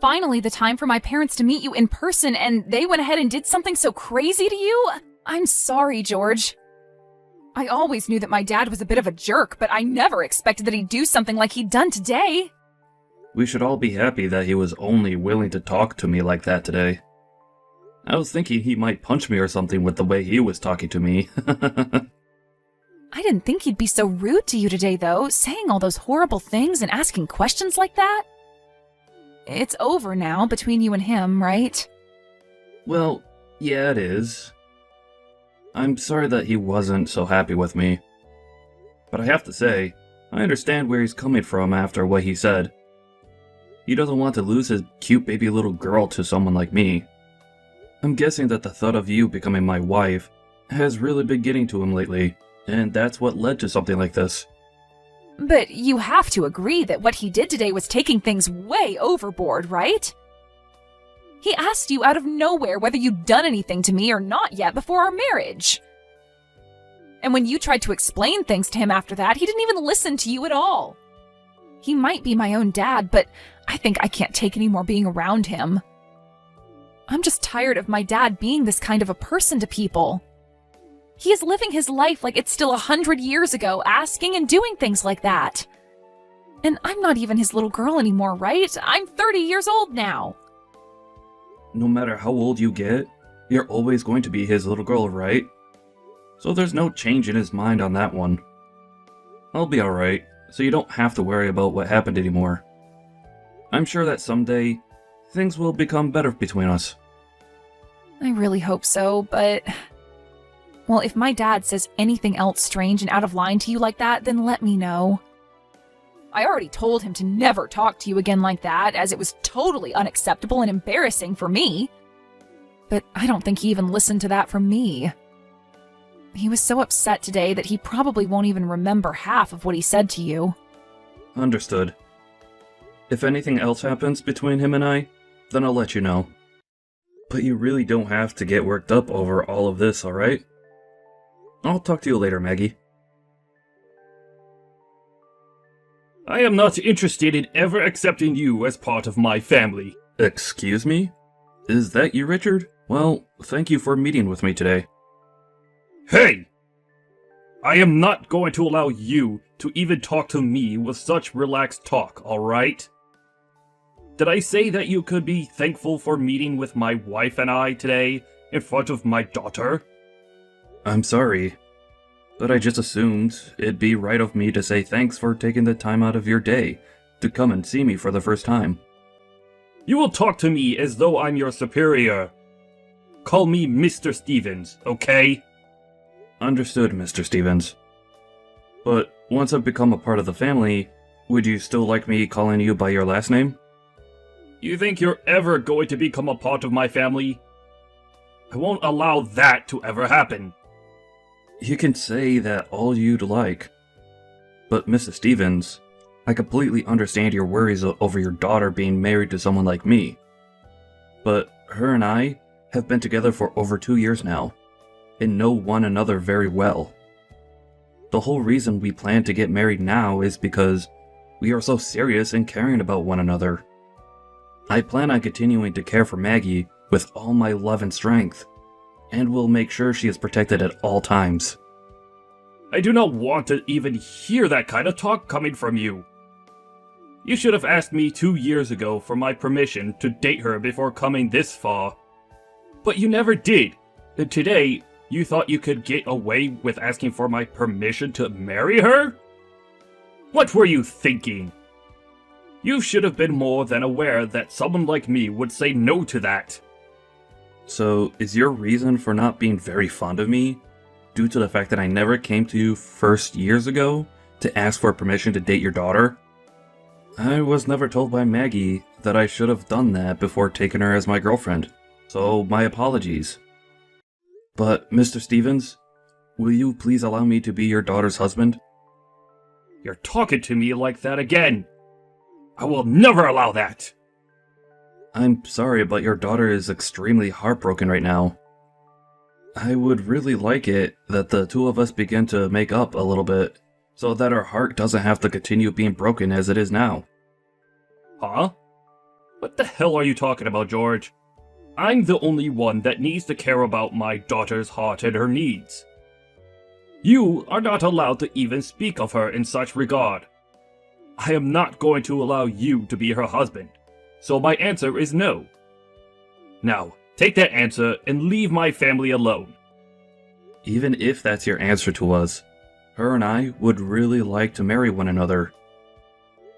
finally the time for my parents to meet you in person, and they went ahead and did something so crazy to you? I'm sorry, George. I always knew that my dad was a bit of a jerk, but I never expected that he'd do something like he'd done today. We should all be happy that he was only willing to talk to me like that today. I was thinking he might punch me or something with the way he was talking to me. I didn't think he'd be so rude to you today, though, saying all those horrible things and asking questions like that. It's over now between you and him, right? Well, yeah, it is. I'm sorry that he wasn't so happy with me. But I have to say, I understand where he's coming from after what he said. He doesn't want to lose his cute baby little girl to someone like me. I'm guessing that the thought of you becoming my wife has really been getting to him lately, and that's what led to something like this. But you have to agree that what he did today was taking things way overboard, right? He asked you out of nowhere whether you'd done anything to me or not yet before our marriage. And when you tried to explain things to him after that, he didn't even listen to you at all. He might be my own dad, but I think I can't take any more being around him. I'm just tired of my dad being this kind of a person to people. He is living his life like it's still 100 years ago, asking and doing things like that. And I'm not even his little girl anymore, right? I'm 30 years old now. No matter how old you get, you're always going to be his little girl, right? So there's no change in his mind on that one. I'll be alright, so you don't have to worry about what happened anymore. I'm sure that someday, things will become better between us. I really hope so, but... Well, if my dad says anything else strange and out of line to you like that, then let me know. I already told him to never talk to you again like that, as it was totally unacceptable and embarrassing for me. But I don't think he even listened to that from me. He was so upset today that he probably won't even remember half of what he said to you. Understood. If anything else happens between him and I, then I'll let you know. But you really don't have to get worked up over all of this, alright? I'll talk to you later, Maggie. I am not interested in ever accepting you as part of my family. Excuse me? Is that you, Richard? Well, thank you for meeting with me today. Hey! I am not going to allow you to even talk to me with such relaxed talk, alright? Did I say that you could be thankful for meeting with my wife and I today in front of my daughter? I'm sorry, but I just assumed it'd be right of me to say thanks for taking the time out of your day to come and see me for the first time. You will talk to me as though I'm your superior. Call me Mr. Stevens, okay? Understood, Mr. Stevens. But once I've become a part of the family, would you still like me calling you by your last name? You think you're ever going to become a part of my family? I won't allow that to ever happen. You can say that all you'd like. But Mrs. Stevens, I completely understand your worries over your daughter being married to someone like me. But her and I have been together for over 2 years now, and know one another very well. The whole reason we plan to get married now is because we are so serious and caring about one another. I plan on continuing to care for Maggie with all my love and strength, and will make sure she is protected at all times. I do not want to even hear that kind of talk coming from you. You should have asked me 2 years ago for my permission to date her before coming this far. But you never did. And today, you thought you could get away with asking for my permission to marry her? What were you thinking? You should have been more than aware that someone like me would say no to that. So, is your reason for not being very fond of me due to the fact that I never came to you first years ago to ask for permission to date your daughter? I was never told by Maggie that I should have done that before taking her as my girlfriend, so my apologies. But, Mr. Stevens, will you please allow me to be your daughter's husband? You're talking to me like that again. I will never allow that. I'm sorry, but your daughter is extremely heartbroken right now. I would really like it that the two of us begin to make up a little bit, so that her heart doesn't have to continue being broken as it is now. Huh? What the hell are you talking about, George? I'm the only one that needs to care about my daughter's heart and her needs. You are not allowed to even speak of her in such regard. I am not going to allow you to be her husband, so my answer is no. Now, take that answer and leave my family alone. Even if that's your answer to us, her and I would really like to marry one another.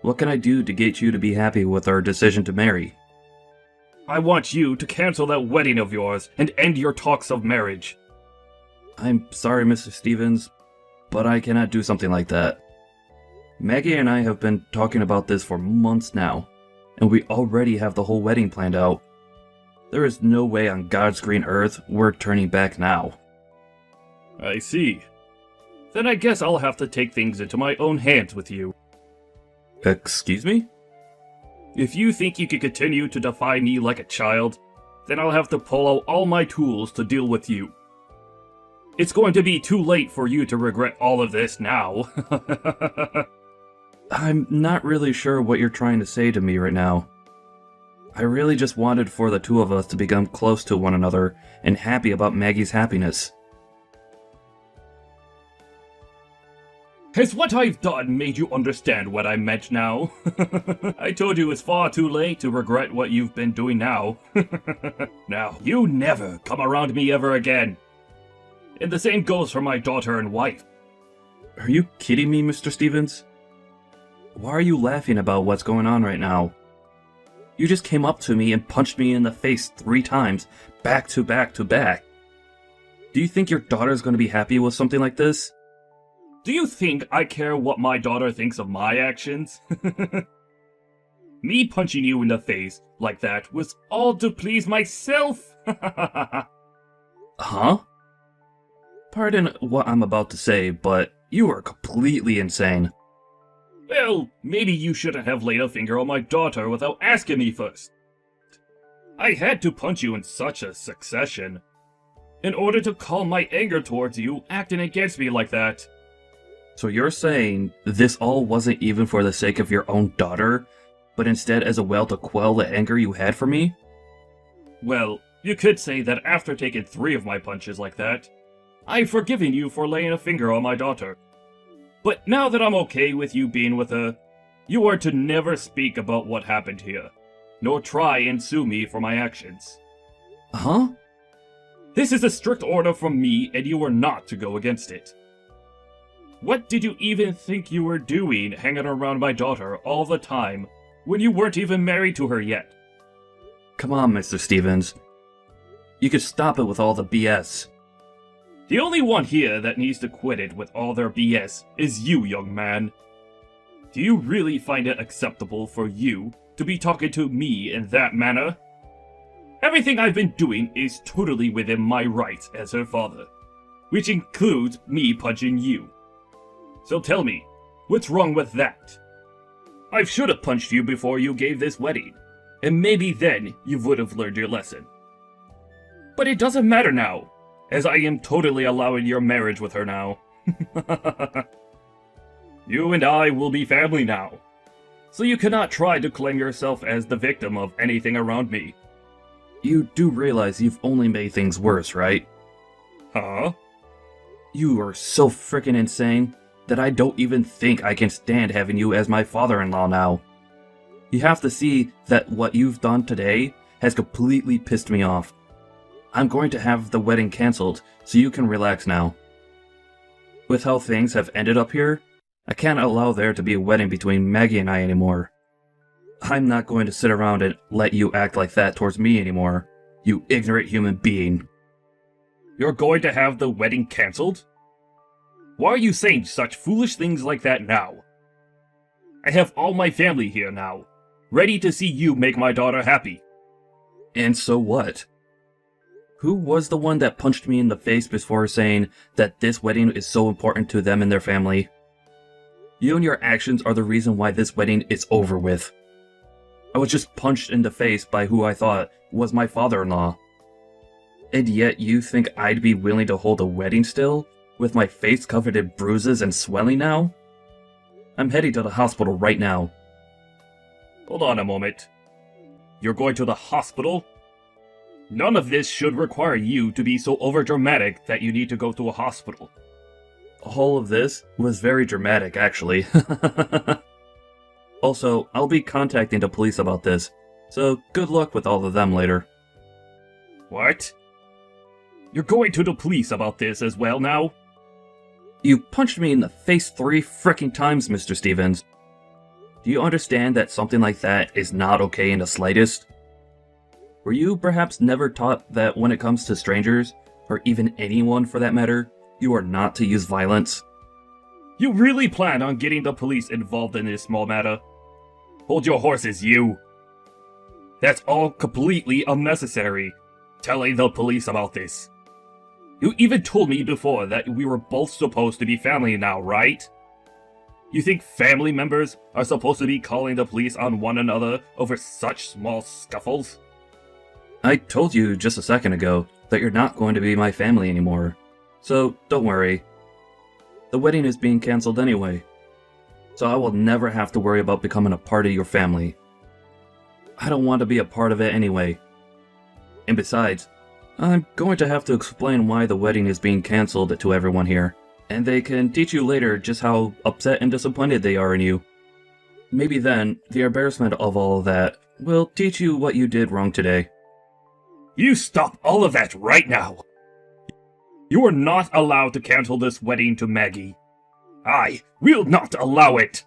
What can I do to get you to be happy with our decision to marry? I want you to cancel that wedding of yours and end your talks of marriage. I'm sorry, Mr. Stevens, but I cannot do something like that. Maggie and I have been talking about this for months now, and we already have the whole wedding planned out. There is no way on God's green earth we're turning back now. I see. Then I guess I'll have to take things into my own hands with you. Excuse me? If you think you can continue to defy me like a child, then I'll have to pull out all my tools to deal with you. It's going to be too late for you to regret all of this now. I'm not really sure what you're trying to say to me right now. I really just wanted for the two of us to become close to one another and happy about Maggie's happiness. Has what I've done made you understand what I meant now? I told you it's far too late to regret what you've been doing now. Now, you never come around me ever again. And the same goes for my daughter and wife. Are you kidding me, Mr. Stevens? Why are you laughing about what's going on right now? You just came up to me and punched me in the face 3 times, back to back to back. Do you think your daughter's going to be happy with something like this? Do you think I care what my daughter thinks of my actions? Me punching you in the face like that was all to please myself. Huh? Pardon what I'm about to say, but you are completely insane. Well, maybe you shouldn't have laid a finger on my daughter without asking me first. I had to punch you in such a succession, in order to calm my anger towards you acting against me like that. So you're saying this all wasn't even for the sake of your own daughter, but instead as a way to quell the anger you had for me? Well, you could say that after taking 3 of my punches like that, I've forgiven you for laying a finger on my daughter. But now that I'm okay with you being with her, you are to never speak about what happened here, nor try and sue me for my actions. Huh? This is a strict order from me, and you are not to go against it. What did you even think you were doing hanging around my daughter all the time when you weren't even married to her yet? Come on, Mr. Stevens. You could stop it with all the BS. The only one here that needs to quit it with all their BS is you, young man. Do you really find it acceptable for you to be talking to me in that manner? Everything I've been doing is totally within my rights as her father, which includes me punching you. So tell me, what's wrong with that? I should have punched you before you gave this wedding, and maybe then you would have learned your lesson. But it doesn't matter now, as I am totally allowing your marriage with her now. You and I will be family now, so you cannot try to claim yourself as the victim of anything around me. You do realize you've only made things worse, right? Huh? You are so frickin' insane that I don't even think I can stand having you as my father-in-law now. You have to see that what you've done today has completely pissed me off. I'm going to have the wedding cancelled so you can relax now. With how things have ended up here, I can't allow there to be a wedding between Maggie and I anymore. I'm not going to sit around and let you act like that towards me anymore, you ignorant human being. You're going to have the wedding cancelled? Why are you saying such foolish things like that now? I have all my family here now, ready to see you make my daughter happy. And so what? Who was the one that punched me in the face before saying that this wedding is so important to them and their family? You and your actions are the reason why this wedding is over with. I was just punched in the face by who I thought was my father-in-law. And yet you think I'd be willing to hold a wedding still, with my face covered in bruises and swelling now? I'm heading to the hospital right now. Hold on a moment. You're going to the hospital? None of this should require you to be so overdramatic that you need to go to a hospital. All of this was very dramatic, actually. Also, I'll be contacting the police about this, so good luck with all of them later. What? You're going to the police about this as well now? You punched me in the face 3 frickin' times, Mr. Stevens. Do you understand that something like that is not okay in the slightest? Were you perhaps never taught that when it comes to strangers, or even anyone for that matter, you are not to use violence? You really plan on getting the police involved in this small matter? Hold your horses, you! That's all completely unnecessary, telling the police about this. You even told me before that we were both supposed to be family now, right? You think family members are supposed to be calling the police on one another over such small scuffles? I told you just a second ago that you're not going to be my family anymore, so don't worry. The wedding is being cancelled anyway, so I will never have to worry about becoming a part of your family. I don't want to be a part of it anyway. And besides, I'm going to have to explain why the wedding is being cancelled to everyone here, and they can teach you later just how upset and disappointed they are in you. Maybe then, the embarrassment of all of that will teach you what you did wrong today. You stop all of that right now! You are not allowed to cancel this wedding to Maggie. I will not allow it!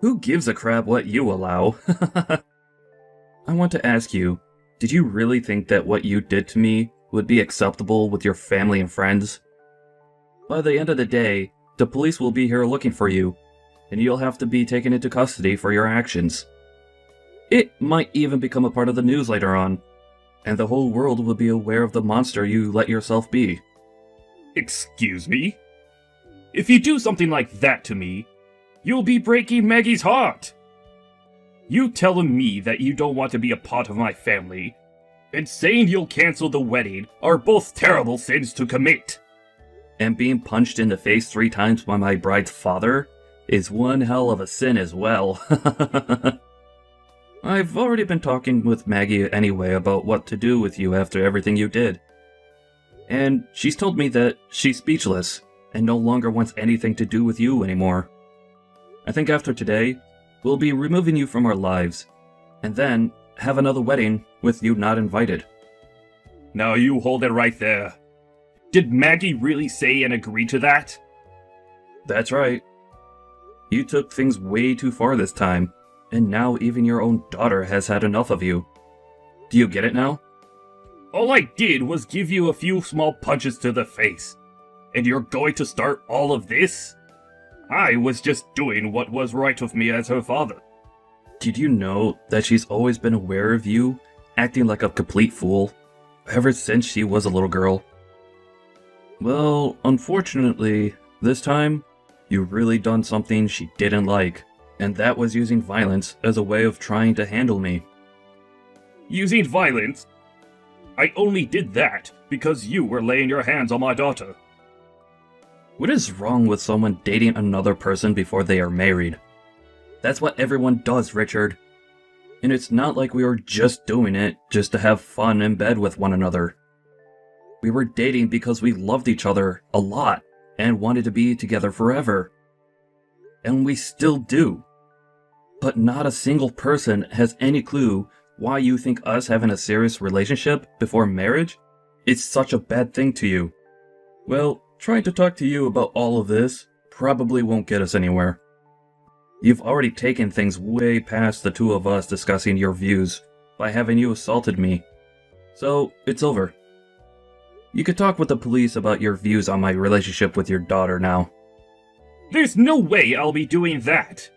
Who gives a crap what you allow? I want to ask you, did you really think that what you did to me would be acceptable with your family and friends? By the end of the day, the police will be here looking for you, and you'll have to be taken into custody for your actions. It might even become a part of the news later on, and the whole world will be aware of the monster you let yourself be. Excuse me? If you do something like that to me, you'll be breaking Maggie's heart! You telling me that you don't want to be a part of my family, and saying you'll cancel the wedding are both terrible sins to commit. And being punched in the face 3 times by my bride's father is one hell of a sin as well. I've already been talking with Maggie anyway about what to do with you after everything you did. And she's told me that she's speechless and no longer wants anything to do with you anymore. I think after today, we'll be removing you from our lives, and then have another wedding with you not invited. Now you hold it right there. Did Maggie really say and agree to that? That's right. You took things way too far this time, and now even your own daughter has had enough of you. Do you get it now? All I did was give you a few small punches to the face. And you're going to start all of this? I was just doing what was right with me as her father. Did you know that she's always been aware of you, acting like a complete fool, ever since she was a little girl? Well, unfortunately, this time, you really done something she didn't like, and that was using violence as a way of trying to handle me. Using violence? I only did that because you were laying your hands on my daughter. What is wrong with someone dating another person before they are married? That's what everyone does, Richard. And it's not like we were just doing it just to have fun in bed with one another. We were dating because we loved each other a lot and wanted to be together forever. And we still do. But not a single person has any clue why you think us having a serious relationship before marriage is such a bad thing to you. Well, trying to talk to you about all of this probably won't get us anywhere. You've already taken things way past the two of us discussing your views by having you assaulted me. So, it's over. You could talk with the police about your views on my relationship with your daughter now. There's no way I'll be doing that!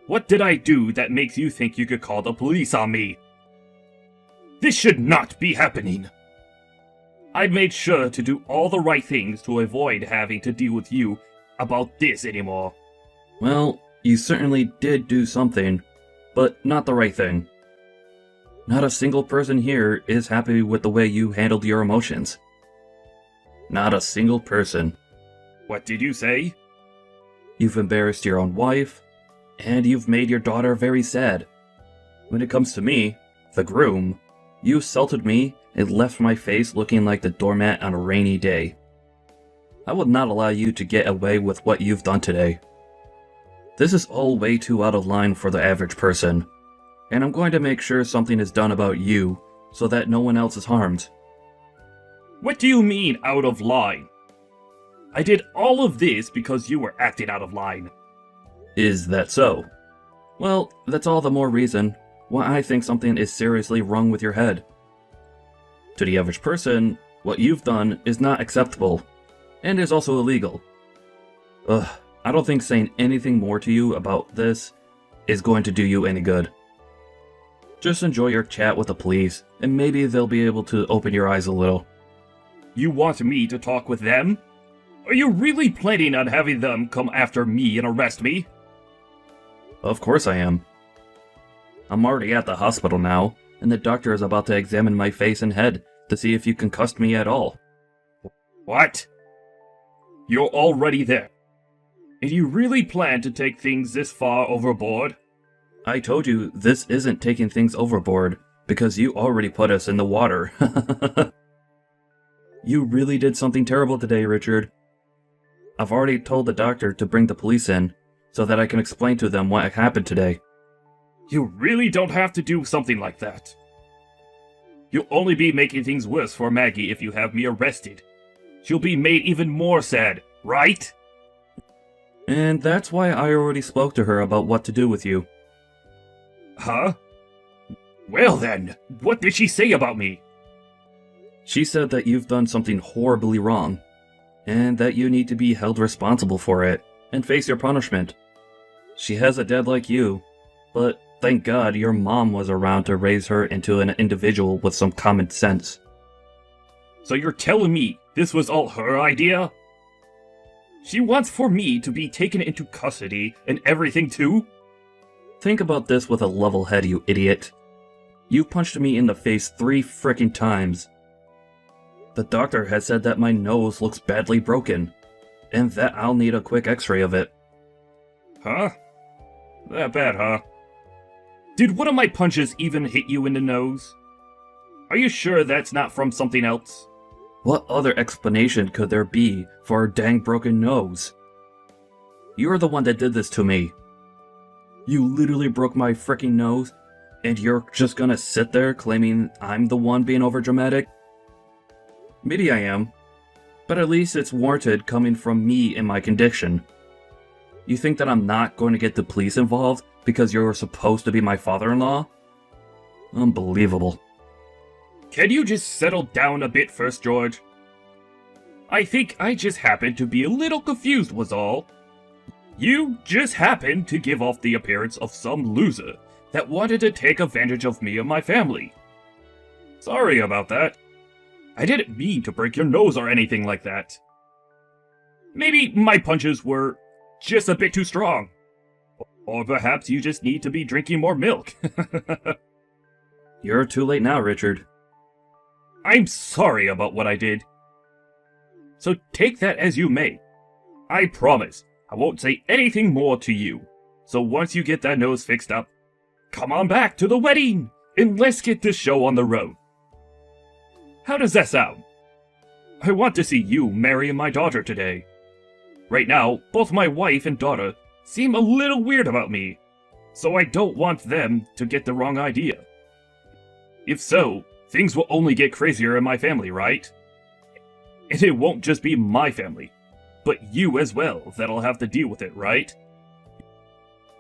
What did I do that makes you think you could call the police on me? This should not be happening! I made sure to do all the right things to avoid having to deal with you about this anymore. Well, you certainly did do something, but not the right thing. Not a single person here is happy with the way you handled your emotions. Not a single person. What did you say? You've embarrassed your own wife, and you've made your daughter very sad. When it comes to me, The groom? You assaulted me and left my face looking like the doormat on a rainy day. I will not allow you to get away with what you've done today. This is all way too out of line for the average person, and I'm going to make sure something is done about you so that no one else is harmed. What do you mean, out of line? I did all of this because you were acting out of line. Is that so? Well, that's all the more reason why I think something is seriously wrong with your head. To the average person, what you've done is not acceptable, and is also illegal. I don't think saying anything more to you about this is going to do you any good. Just enjoy your chat with the police, and maybe they'll be able to open your eyes a little. You want me to talk with them? Are you really planning on having them come after me and arrest me? Of course I am. I'm already at the hospital now, and the doctor is about to examine my face and head to see if you concussed me at all. What? You're already there. And you really plan to take things this far overboard? I told you this isn't taking things overboard, because you already put us in the water. You really did something terrible today, Richard. I've already told the doctor to bring the police in, so that I can explain to them what happened today. You really don't have to do something like that. You'll only be making things worse for Maggie if you have me arrested. She'll be made even more sad, right? And that's why I already spoke to her about what to do with you. Huh? Well then, what did she say about me? She said that you've done something horribly wrong, and that you need to be held responsible for it, and face your punishment. She has a dad like you, but thank God your mom was around to raise her into an individual with some common sense. So you're telling me this was all her idea? She wants for me to be taken into custody and everything too? Think about this with a level head, you idiot. You punched me in the face 3 frickin' times. The doctor has said that my nose looks badly broken, and that I'll need a quick x-ray of it. Huh? That bad, huh? Did one of my punches even hit you in the nose? Are you sure that's not from something else? What other explanation could there be for a dang broken nose? You're the one that did this to me. You literally broke my frickin' nose, and you're just gonna sit there claiming I'm the one being overdramatic? Maybe I am, but at least it's warranted coming from me in my condition. You think that I'm not going to get the police involved because you're supposed to be my father-in-law? Unbelievable. Can you just settle down a bit first, George? I think I just happened to be a little confused was all. You just happened to give off the appearance of some loser that wanted to take advantage of me and my family. Sorry about that. I didn't mean to break your nose or anything like that. Maybe my punches were just a bit too strong. Or perhaps you just need to be drinking more milk. You're too late now, Richard. I'm sorry about what I did. So take that as you may. I promise I won't say anything more to you. So once you get that nose fixed up, come on back to the wedding and let's get this show on the road. How does that sound? I want to see you marrying my daughter today. Right now, both my wife and daughter seem a little weird about me, so I don't want them to get the wrong idea. If so, things will only get crazier in my family, right? And it won't just be my family, but you as well that'll have to deal with it, right?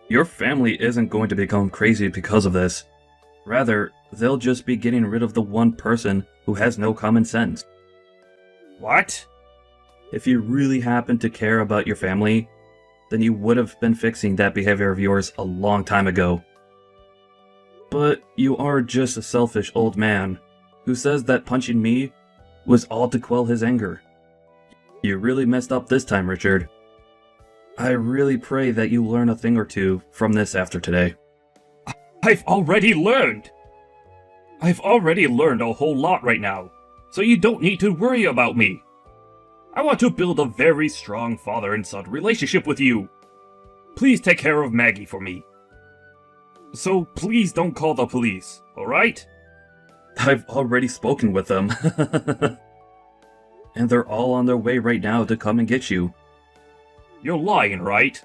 Your family isn't going to become crazy because of this. Rather, they'll just be getting rid of the one person who has no common sense. What? If you really happen to care about your family, then you would have been fixing that behavior of yours a long time ago. But you are just a selfish old man who says that punching me was all to quell his anger. You really messed up this time, Richard. I really pray that you learn a thing or two from this after today. I've already learned! I've already learned a whole lot right now, so you don't need to worry about me. I want to build a very strong father and son relationship with you. Please take care of Maggie for me. So please don't call the police, alright? I've already spoken with them. And they're all on their way right now to come and get you. You're lying, right?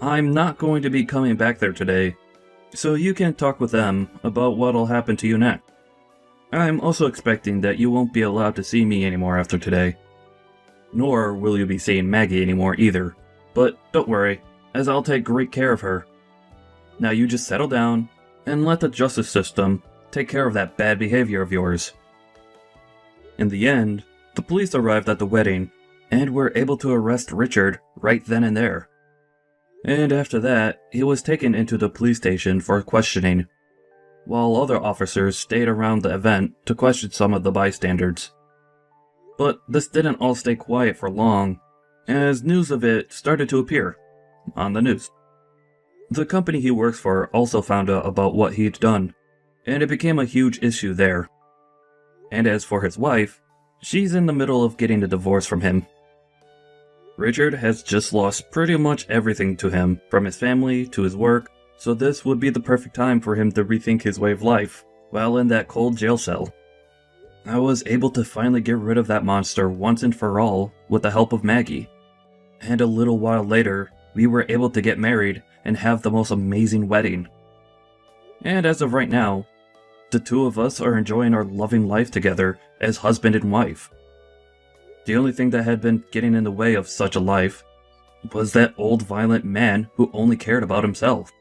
I'm not going to be coming back there today, so you can talk with them about what'll happen to you next. I'm also expecting that you won't be allowed to see me anymore after today. Nor will you be seeing Maggie anymore either. But don't worry, as I'll take great care of her. Now you just settle down, and let the justice system take care of that bad behavior of yours. In the end, the police arrived at the wedding, and were able to arrest Richard right then and there. And after that, he was taken into the police station for questioning, while other officers stayed around the event to question some of the bystanders. But this didn't all stay quiet for long, as news of it started to appear on the news. The company he works for also found out about what he'd done, and it became a huge issue there. And as for his wife, she's in the middle of getting a divorce from him. Richard has just lost pretty much everything to him, from his family to his work, so this would be the perfect time for him to rethink his way of life, while in that cold jail cell. I was able to finally get rid of that monster once and for all with the help of Maggie. And a little while later, we were able to get married and have the most amazing wedding. And as of right now, the two of us are enjoying our loving life together as husband and wife. The only thing that had been getting in the way of such a life was that old violent man who only cared about himself.